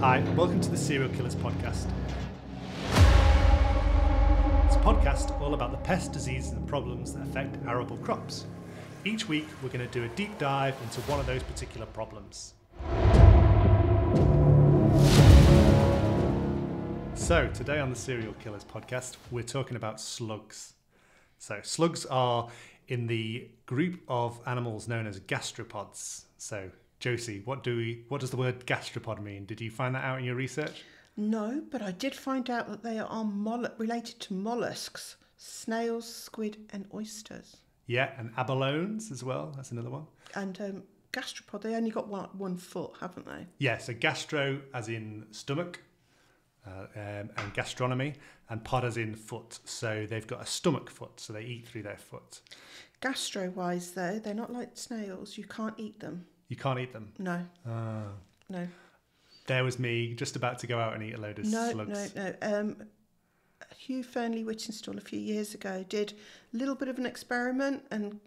Hi, and welcome to the Serial Killers podcast. It's a podcast all about the pests, diseases and problems that affect arable crops. Each week we're going to do a deep dive into one of those particular problems. So today on the Serial Killers podcast we're talking about slugs. So slugs are in the group of animals known as gastropods. So Josie, what does the word gastropod mean? Did you find that out in your research? No, but I did find out that they are related to mollusks, snails, squid and oysters. Yeah, and abalones as well. That's another one. And gastropod, they only got one foot, haven't they? Yeah, so gastro as in stomach, and gastronomy, and pod as in foot. So they've got a stomach foot, so they eat through their foot. Gastro-wise, though, they're not like snails. You can't eat them. You can't eat them? No. No. There was me just about to go out and eat a load of slugs. No. Hugh Fernley-Whittinstall a few years ago did a little bit of an experiment and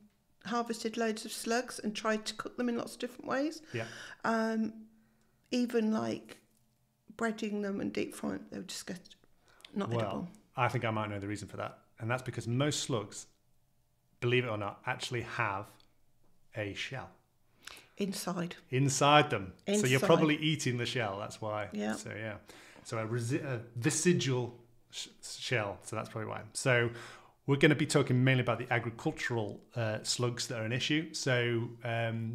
harvested loads of slugs and tried to cook them in lots of different ways. Yeah. Even like breading them and deep frying, they were just not edible. I think I might know the reason for that. And that's because most slugs, believe it or not, actually have a shell. Inside them. So you're probably eating the shell. That's why. Yeah. So yeah. So a vesidual shell. So that's probably why. So we're going to be talking mainly about the agricultural slugs that are an issue. So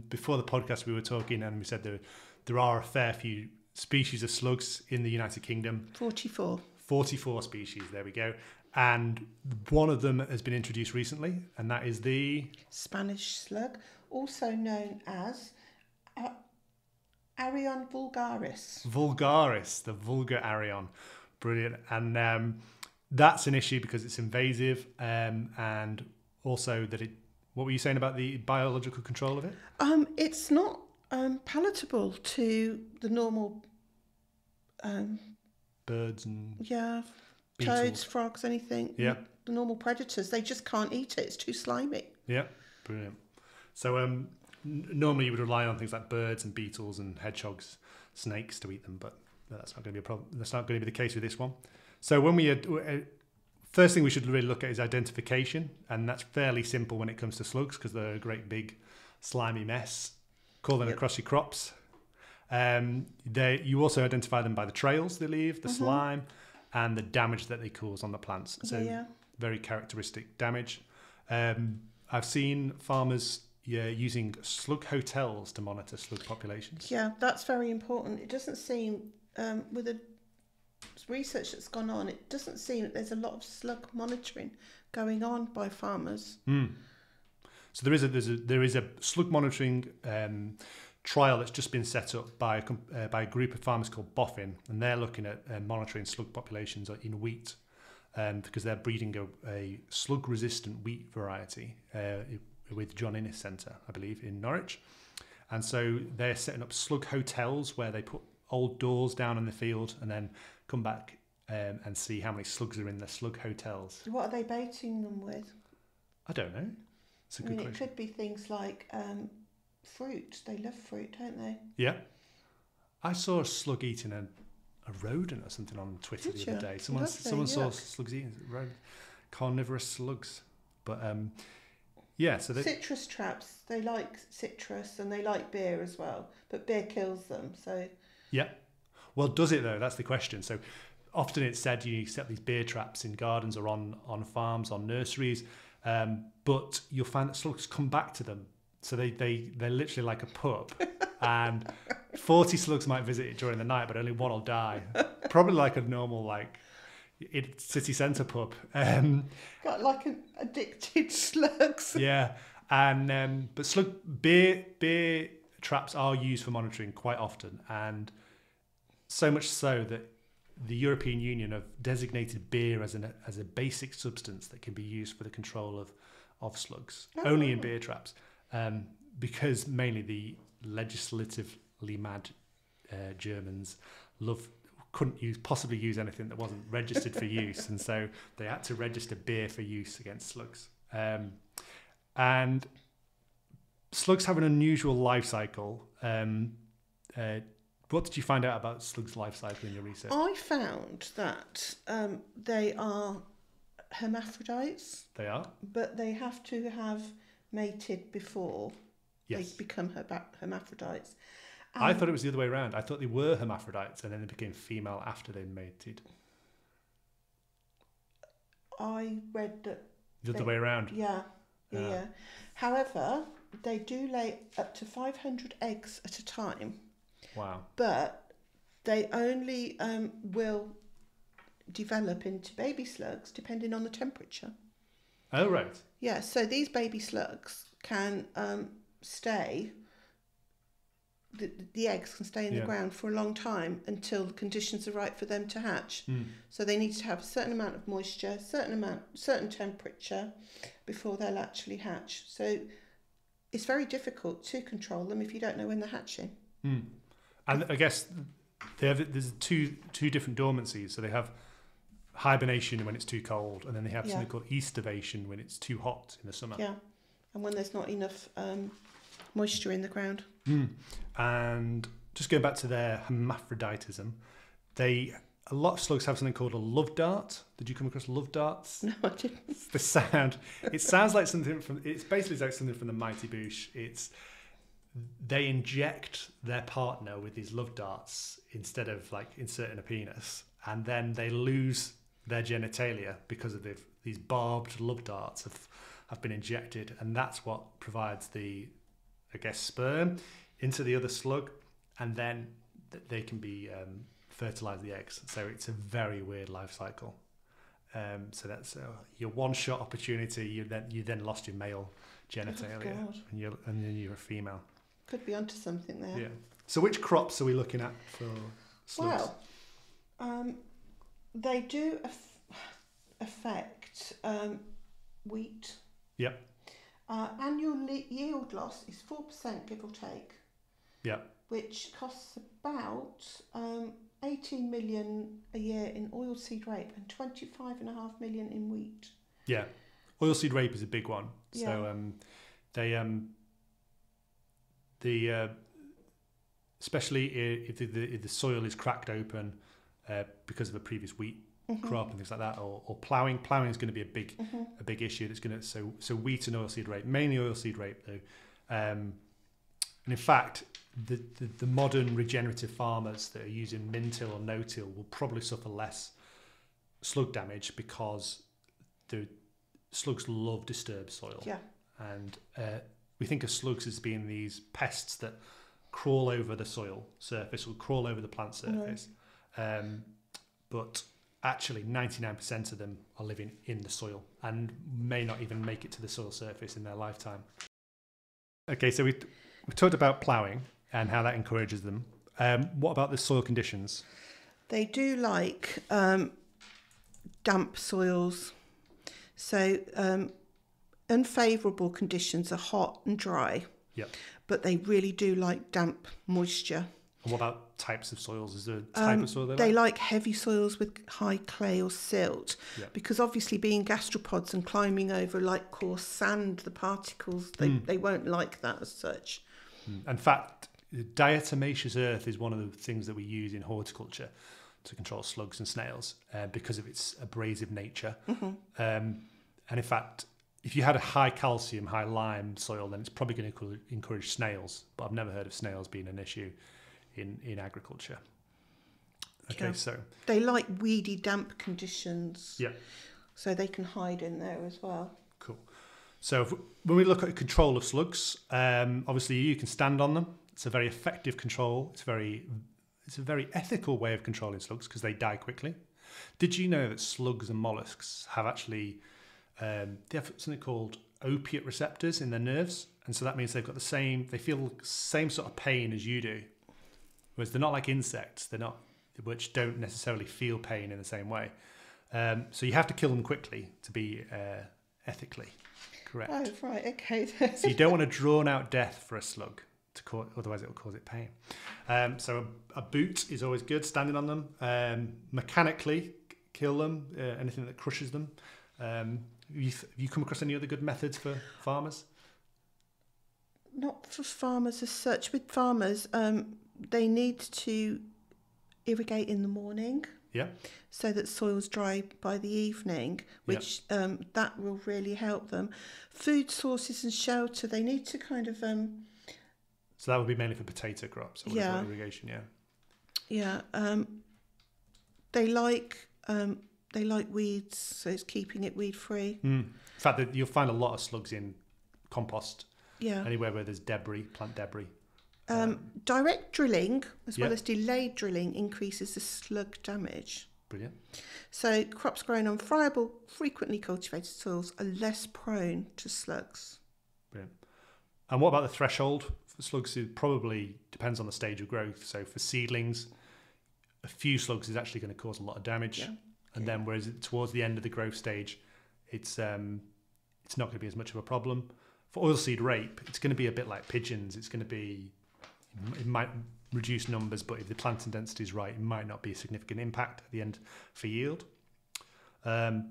before the podcast, we were talking and we said there are a fair few species of slugs in the United Kingdom. 44 species. There we go. And one of them has been introduced recently, and that is the Spanish slug, also known as Arion vulgaris. The vulgar Arion. Brilliant. And that's an issue because it's invasive, and also that what were you saying about the biological control of it? It's not palatable to the normal birds and toads, beetles. frogs, anything. Yeah. The normal predators, they just can't eat it. It's too slimy. Yeah, brilliant. So normally you would rely on things like birds and beetles and hedgehogs, snakes to eat them, but that's not going to be a problem. That's not going to be the case with this one. So when first thing we should really look at is identification, and that's fairly simple when it comes to slugs because they're a great big slimy mess crawling across your crops. You also identify them by the trails they leave, the slime, and the damage that they cause on the plants. So very characteristic damage. I've seen farmers using slug hotels to monitor slug populations. Yeah, that's very important. It doesn't seem, with the research that's gone on, it doesn't seem that there's a lot of slug monitoring going on by farmers. So there is a slug monitoring trial that's just been set up by a group of farmers called Boffin, and they're looking at monitoring slug populations in wheat, because they're breeding a slug-resistant wheat variety with John Innes Centre, I believe, in Norwich. And so they're setting up slug hotels where they put old doors down in the field and then come back and see how many slugs are in the slug hotels. What are they baiting them with? I don't know. It's a good question. It could be things like fruit. They love fruit, don't they? Yeah. I saw a slug eating a rodent or something on Twitter the other day. Someone saw slugs eating carnivorous slugs. But so citrus traps. They like citrus and they like beer as well, but beer kills them. So yeah. Well, does it though? That's the question. So often it's said you set these beer traps in gardens or on farms, on nurseries, but you'll find that slugs come back to them. So they're literally like a pup, and 40 slugs might visit it during the night, but only one will die. Probably like a normal city centre pup. Got like an addicted slugs. Yeah, and but slug beer traps are used for monitoring quite often, and so much so that the European Union have designated beer as a basic substance that can be used for the control of slugs, only in beer traps. Because mainly the legislatively mad Germans couldn't possibly use anything that wasn't registered for use, and so they had to register beer for use against slugs. And slugs have an unusual life cycle. What did you find out about slugs' life cycle in your research? I found that they are hermaphrodites. They are? But they have to have mated before they become hermaphrodites. I thought it was the other way around. I thought they were hermaphrodites and then they became female after they mated. I read that... The other way around? Yeah. However, they do lay up to 500 eggs at a time. Wow. But they only will develop into baby slugs depending on the temperature. Oh, right. Yeah, so these baby slugs can stay... The eggs can stay in the ground for a long time until the conditions are right for them to hatch. So they need to have a certain amount of moisture, certain temperature before they'll actually hatch. So it's very difficult to control them if you don't know when they're hatching. And I guess there's two different dormancies. So they have hibernation when it's too cold, and then they have something called estivation when it's too hot in the summer. Yeah, and when there's not enough moisture in the ground. And just going back to their hermaphroditism, a lot of slugs have something called a love dart. Did you come across love darts? No, I didn't. It sounds like something it's basically like something from the Mighty Boosh. They inject their partner with these love darts instead of like inserting a penis, and then they lose their genitalia because of these barbed love darts have been injected, and that's what provides the, I guess, sperm into the other slug, and then they can be fertilize the eggs. So it's a very weird life cycle. So that's your one-shot opportunity. You then lost your male genitalia, and then you're a female. Could be onto something there. Yeah. So which crops are we looking at for slugs? Well, they do affect wheat. Yep. Annual yield loss is 4%, give or take. Yep. Which costs about 18 million a year in oilseed rape and 25.5 million in wheat. Yeah. Oilseed rape is a big one. So especially if the soil is cracked open because of a previous wheat crop and things like that, or ploughing is going to be a big issue. That's going to so wheat and oilseed rape, mainly oilseed rape though, and in fact the modern regenerative farmers that are using min-till or no-till will probably suffer less slug damage because the slugs love disturbed soil. Yeah. And we think of slugs as being these pests that crawl over the soil surface or crawl over the plant surface. But actually 99% of them are living in the soil and may not even make it to the soil surface in their lifetime. Okay, so we've talked about ploughing and how that encourages them. What about the soil conditions? They do like damp soils. So unfavourable conditions are hot and dry. Yep. But they really do like damp moisture. And what about types of soils? Is there a type of soil they like? They like heavy soils with high clay or silt. Yep. Because obviously being gastropods and climbing over like coarse sand, the particles, they won't like that as such. In fact, diatomaceous earth is one of the things that we use in horticulture to control slugs and snails because of its abrasive nature. And in fact, if you had a high calcium, high lime soil, then it's probably going to encourage snails. But I've never heard of snails being an issue in agriculture. Okay, yeah. So they like weedy, damp conditions. Yeah. So they can hide in there as well. Cool. So when we look at control of slugs, obviously you can stand on them. It's a very effective control. It's a very ethical way of controlling slugs because they die quickly. Did you know that slugs and mollusks have actually they have something called opiate receptors in their nerves, and so that means they feel the same sort of pain as you do, whereas they're not like insects, which don't necessarily feel pain in the same way. So you have to kill them quickly to be ethically correct. Oh, right, okay. So you don't want a drawn-out death for a slug, otherwise it will cause it pain. So a boot is always good, standing on them. Mechanically kill them, anything that crushes them. Have you come across any other good methods for farmers? Not for farmers as such. With farmers, they need to irrigate in the morning. Yeah. So that soil's dry by the evening, which that will really help them. Food sources and shelter, they need to kind of... so that would be mainly for potato crops, or irrigation, Yeah. They like weeds, so it's keeping it weed free. In fact, you'll find a lot of slugs in compost. Yeah. Anywhere where there's debris, plant debris. Direct drilling, as well as delayed drilling, increases the slug damage. Brilliant. So crops grown on friable, frequently cultivated soils are less prone to slugs. Brilliant. And what about the threshold for slugs? It probably depends on the stage of growth. So for seedlings, a few slugs is actually going to cause a lot of damage. Yeah. And then whereas towards the end of the growth stage, it's not going to be as much of a problem. For oilseed rape, it's going to be a bit like pigeons. It's going to be... It might reduce numbers, but if the planting density is right, it might not be a significant impact at the end for yield. The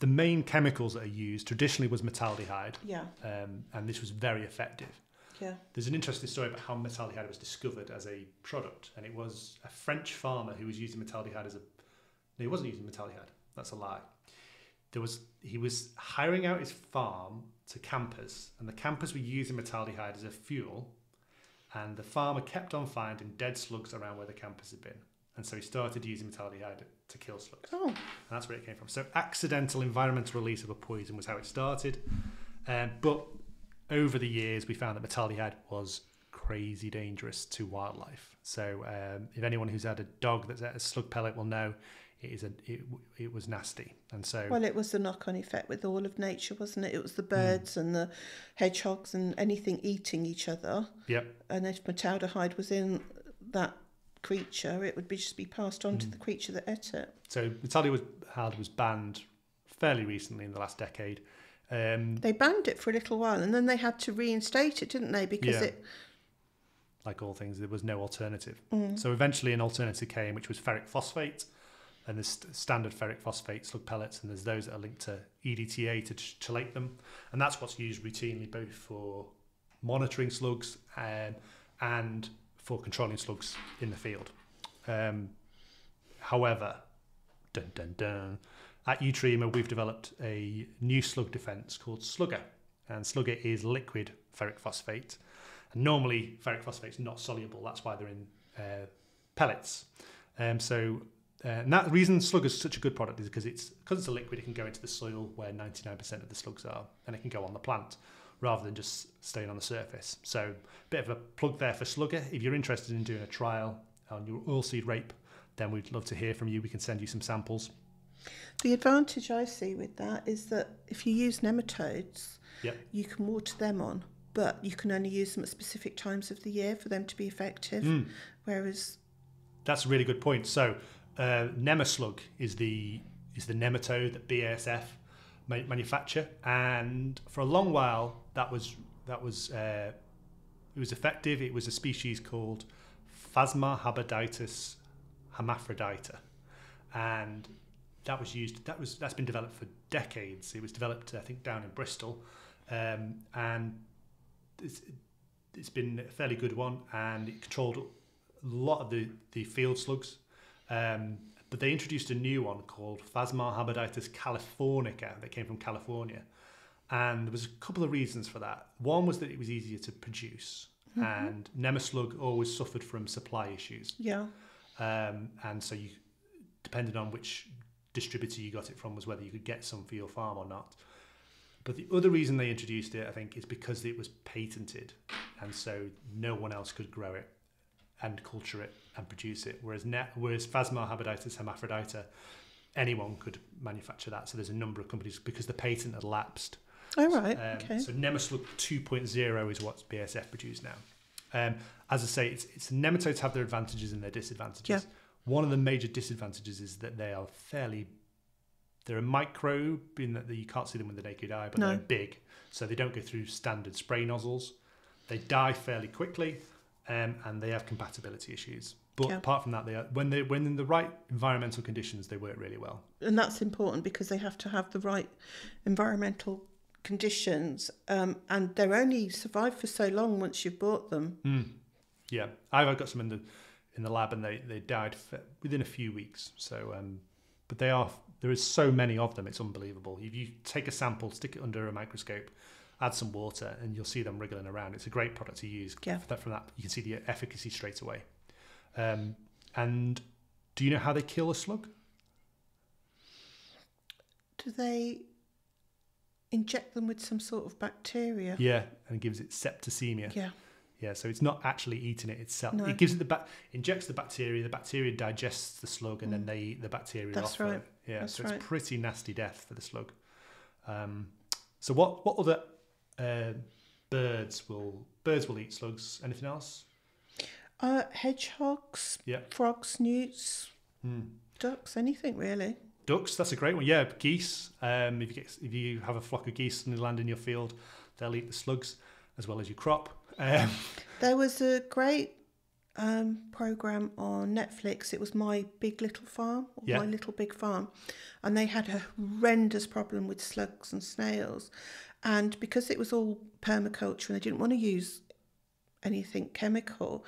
main chemicals that are used traditionally was metaldehyde, and this was very effective. Yeah. There's an interesting story about how metaldehyde was discovered as a product, and it was a French farmer who was using metaldehyde as a... No, he wasn't using metaldehyde. That's a lie. He was hiring out his farm to campers, and the campers were using metaldehyde as a fuel, and the farmer kept on finding dead slugs around where the campers had been, and so he started using metaldehyde to kill slugs. And that's where it came from. So accidental environmental release of a poison was how it started, but over the years we found that metaldehyde was crazy dangerous to wildlife. So if anyone who's had a dog that's had a slug pellet will know it was nasty. And so, well, it was the knock-on effect with all of nature, wasn't it? It was the birds and the hedgehogs and anything eating each other. Yep. And if metaldehyde was in that creature, it would just be passed on to the creature that ate it. So metaldehyde was banned fairly recently in the last decade. They banned it for a little while, and then they had to reinstate it, didn't they? Because it... Like all things, there was no alternative. So eventually an alternative came, which was ferric phosphate. And there's standard ferric phosphate slug pellets, and there's those that are linked to EDTA to chelate them. And that's what's used routinely both for monitoring slugs and for controlling slugs in the field. However, at Eutrema, we've developed a new slug defence called SLUGGER. And SLUGGER is liquid ferric phosphate. And normally, ferric phosphate is not soluble. That's why they're in pellets. And that reason slugger is such a good product is because it's a liquid, it can go into the soil where 99% of the slugs are, and it can go on the plant rather than just staying on the surface. So a bit of a plug there for slugger. If you're interested in doing a trial on your oilseed rape, then we'd love to hear from you. We can send you some samples. The advantage I see with that is that if you use nematodes, you can water them on, but you can only use them at specific times of the year for them to be effective. Whereas... That's a really good point. So Nemaslug is the nematode that BASF manufacture, and for a long while it was effective. It was a species called Phasma habiditis hermaphrodita, and that's been developed for decades. It was developed, I think, down in Bristol, and it's been a fairly good one, and it controlled a lot of the field slugs. But they introduced a new one called Phasma habiditis californica that came from California. And there was a couple of reasons for that. One was that it was easier to produce, and Nemaslug always suffered from supply issues. Yeah. And so depending on which distributor you got it from was whether you could get some for your farm or not. But the other reason they introduced it, I think, is because it was patented, and so no one else could grow it and culture it and produce it. Whereas Phasma habiditis hermaphrodita, anyone could manufacture that. So there's a number of companies because the patent had lapsed. Oh, right. Okay. So Nemaslug 2.0 is what BASF produce now. As I say, it's nematodes have their advantages and their disadvantages. Yeah. One of the major disadvantages is that they're a microbe in that you can't see them with the naked eye, but they're big. So they don't go through standard spray nozzles. They die fairly quickly, and they have compatibility issues. But apart from that, when in the right environmental conditions, they work really well. And that's important because they have to have the right environmental conditions, and they're only survive for so long once you've bought them. Yeah, I've got some in the lab, and they died within a few weeks. So, but there is so many of them, it's unbelievable. If you take a sample, stick it under a microscope, add some water, and you'll see them wriggling around. It's a great product to use. Yeah. From that, you can see the efficacy straight away. And do you know how they kill a slug? Do they inject them with some sort of bacteria? Yeah, and it gives it septicemia. Yeah. Yeah, so it's not actually eating it itself. No. It gives it injects the bacteria digests the slug, and then they eat the bacteria That's off right. of it. Yeah, That's so right. it's pretty nasty death for the slug. So what other birds will eat slugs? Anything else? Hedgehogs, Yeah. frogs, newts, ducks, anything really. Ducks, that's a great one. Yeah, geese. If you have a flock of geese and they land in your field, they'll eat the slugs as well as your crop. There was a great program on Netflix. It was My Big Little Farm, or Yeah. My Little Big Farm, and they had a horrendous problem with slugs and snails. And because it was all permaculture and they didn't want to use anything chemical,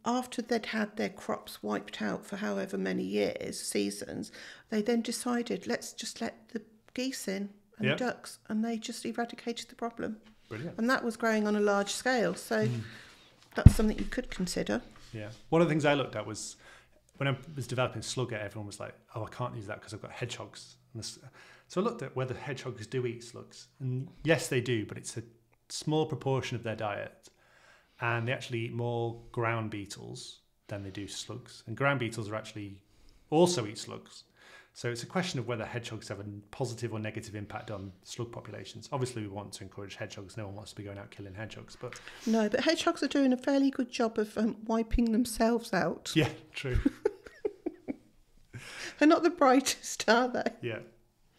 after they'd had their crops wiped out for however many seasons, they then decided, let's just let the geese in and ducks, and they just eradicated the problem. Brilliant. And that was growing on a large scale, so that's something you could consider. Yeah. One of the things I looked at was when I was developing Slugger, everyone was like, oh, I can't use that because I've got hedgehogs. So I looked at whether hedgehogs do eat slugs. And yes, they do, but it's a small proportion of their diet. And they actually eat more ground beetles than they do slugs. And ground beetles are actually also eat slugs. So it's a question of whether hedgehogs have a positive or negative impact on slug populations. Obviously, we want to encourage hedgehogs. No one wants to be going out killing hedgehogs. But no, but hedgehogs are doing a fairly good job of wiping themselves out. yeah, true. They're not the brightest, are they? Yeah.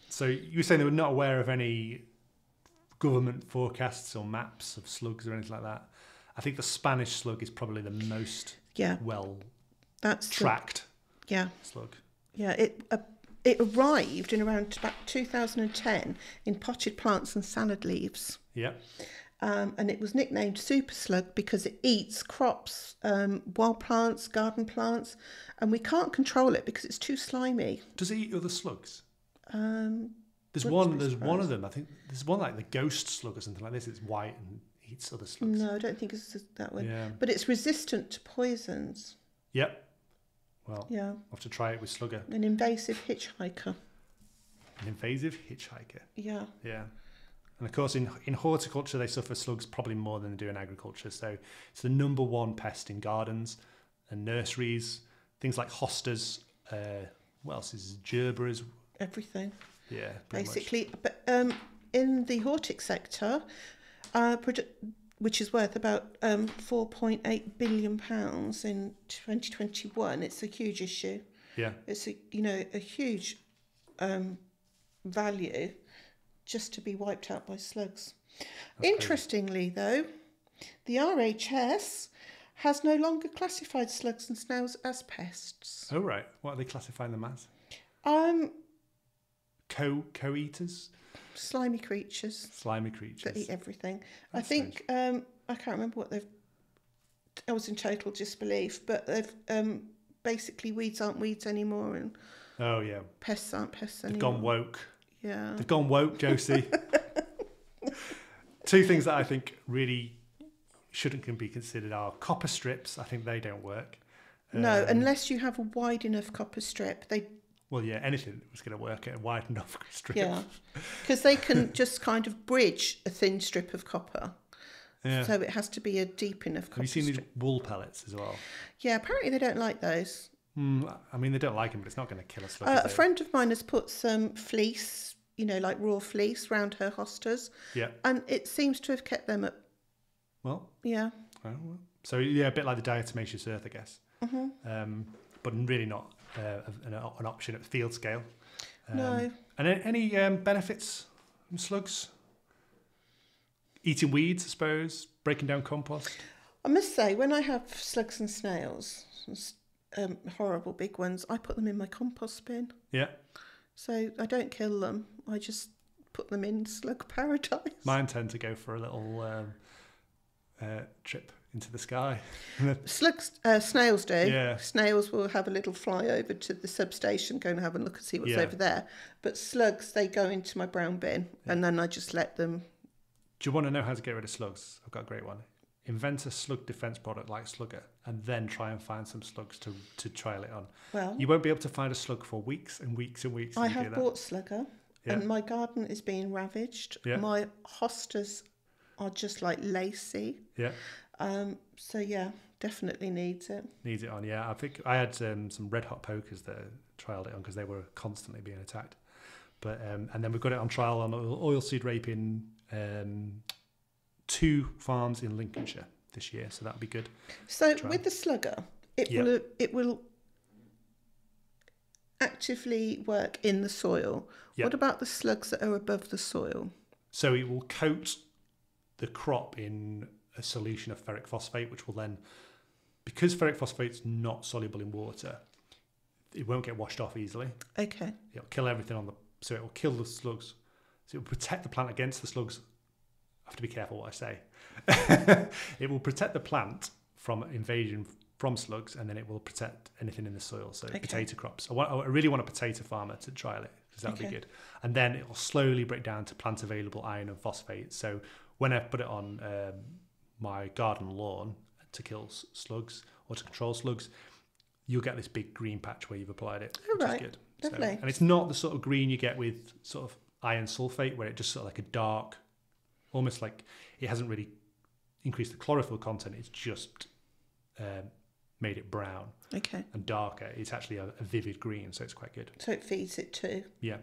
So you were saying they were not aware of any government forecasts or maps of slugs or anything like that. I think the Spanish slug is probably the most that's tracked slug. Yeah, it arrived in around about 2010 in potted plants and salad leaves. Yeah. And it was nicknamed super slug because it eats crops, wild plants, garden plants, and we can't control it because it's too slimy. Does it eat other slugs? There's wouldn't be one surprised. of them. I think there's one like the ghost slug or something like this. It's white and eats other slugs. No, I don't think it's that one. Yeah. But it's resistant to poisons. Yep. Well, Yeah. I'll have to try it with Slugger. An invasive hitchhiker. An invasive hitchhiker. Yeah. Yeah. And of course, in horticulture, they suffer slugs probably more than they do in agriculture. So it's the number one pest in gardens and nurseries. Things like hostas. What else is gerberas? Everything. Yeah, Basically. But in the hortic sector, which is worth about £4.8 billion in 2021, it's a huge issue. Yeah. It's a huge value just to be wiped out by slugs. That's Interestingly, though, the RHS has no longer classified slugs and snails as pests. Oh, right. What are they classifying them as? Co-eaters? Slimy creatures Slimy creatures. that eat everything. That's I think I can't remember what they've. I was in total disbelief, but they've basically weeds aren't weeds anymore, and Oh, yeah. pests aren't pests They've anymore. gone woke. Yeah. They've gone woke, Josie. Two things that I think really shouldn't be considered are copper strips. I think they don't work. No, unless you have a wide enough copper strip, Well, yeah, anything was going to work at a wide enough strip. yeah, because they can just kind of bridge a thin strip of copper. Yeah. So it has to be a deep enough copper Have you seen these strip. wool pellets as well? Yeah, apparently they don't like those. I mean, they don't like them, but it's not going to kill a slug. A friend of mine has put some fleece, like raw fleece, round her hostas, Yeah. and it seems to have kept them at. Well. Yeah. Oh, well. So yeah, a bit like the diatomaceous earth, I guess. Mm-hmm. But really not an option at field scale. No. And any benefits from slugs? Eating weeds, I suppose. Breaking down compost. I must say, when I have slugs and snails, horrible big ones, I put them in my compost bin. Yeah. So I don't kill them. I just put them in slug paradise. Mine tend to go for a little trip into the sky. Slugs, snails do. Yeah. Snails will have a little fly over to the substation, go and have a look and see what's over there. But slugs, they go into my brown bin, and then I just let them. Do you want to know how to get rid of slugs? I've got a great one. Invent a slug defense product like Slugger, and then try and find some slugs to trial it on. Well, you won't be able to find a slug for weeks and weeks and weeks. I have bought Slugger, and my garden is being ravaged. Yeah. My hostas are just like lacy. Yeah. So yeah, definitely needs it. Needs it on, yeah. I think I had some red hot pokers that trialed it on because they were constantly being attacked. But and then we've got it on trial on oilseed rape in 2 farms in Lincolnshire this year, so that'll be good. So with the Slugger, it will actively work in the soil. Yep. What about the slugs that are above the soil? So it will coat the crop in a solution of ferric phosphate, which will then, because ferric phosphate's not soluble in water, it won't get washed off easily. Okay. It'll kill everything so it will kill the slugs. So it will protect the plant against the slugs. I have to be careful what I say. It will protect the plant from invasion from slugs, and then it will protect anything in the soil. So potato crops. I really want a potato farmer to trial it, because that would be good. And then it will slowly break down to plant available iron and phosphate. So when I put it on my garden lawn to kill slugs or to control slugs, you'll get this big green patch where you've applied it, which is good. Lovely. So, and it's not the sort of green you get with sort of iron sulfate, where it just sort of like a dark, almost like it hasn't really increased the chlorophyll content. It's just made it brown and darker. It's actually a vivid green, so it's quite good. So it feeds it too. Yeah,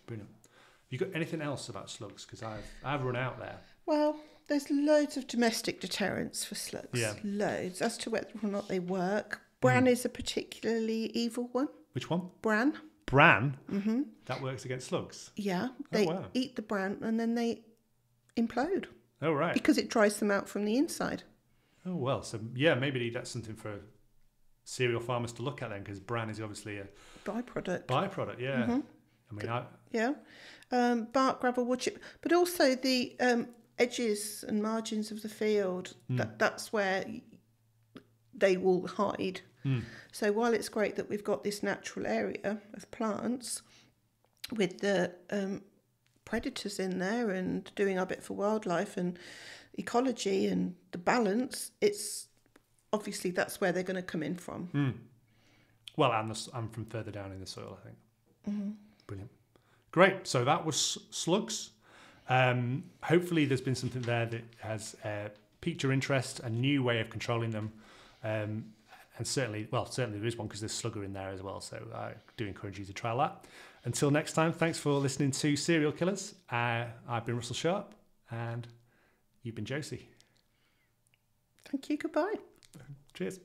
brilliant. Have you got anything else about slugs? Because I've run out there. Well, there's loads of domestic deterrents for slugs. Yeah. Loads. As to whether or not they work, bran is a particularly evil one. Which one? Bran. Bran? Mm-hmm. That works against slugs? Yeah. They eat the bran and then they implode. Oh, right. Because it dries them out from the inside. Oh, well. So, yeah, maybe that's something for cereal farmers to look at then, because bran is obviously a byproduct. Byproduct, yeah. Mm-hmm. I mean, bark, gravel, wood chip, but also the edges and margins of the field. That's where they will hide. So while it's great that we've got this natural area of plants with the predators in there and doing our bit for wildlife and ecology and the balance, it's obviously that's where they're going to come in from. Well, and from further down in the soil, I think. Brilliant. Great. So that was slugs. Hopefully there's been something there that has piqued your interest, a new way of controlling them. And certainly there is one, because there's slugger in there as well. So I do encourage you to try that. Until next time, thanks for listening to Serial Killers. I've been Russell Sharp, and you've been Josie. Thank you. Goodbye. Cheers.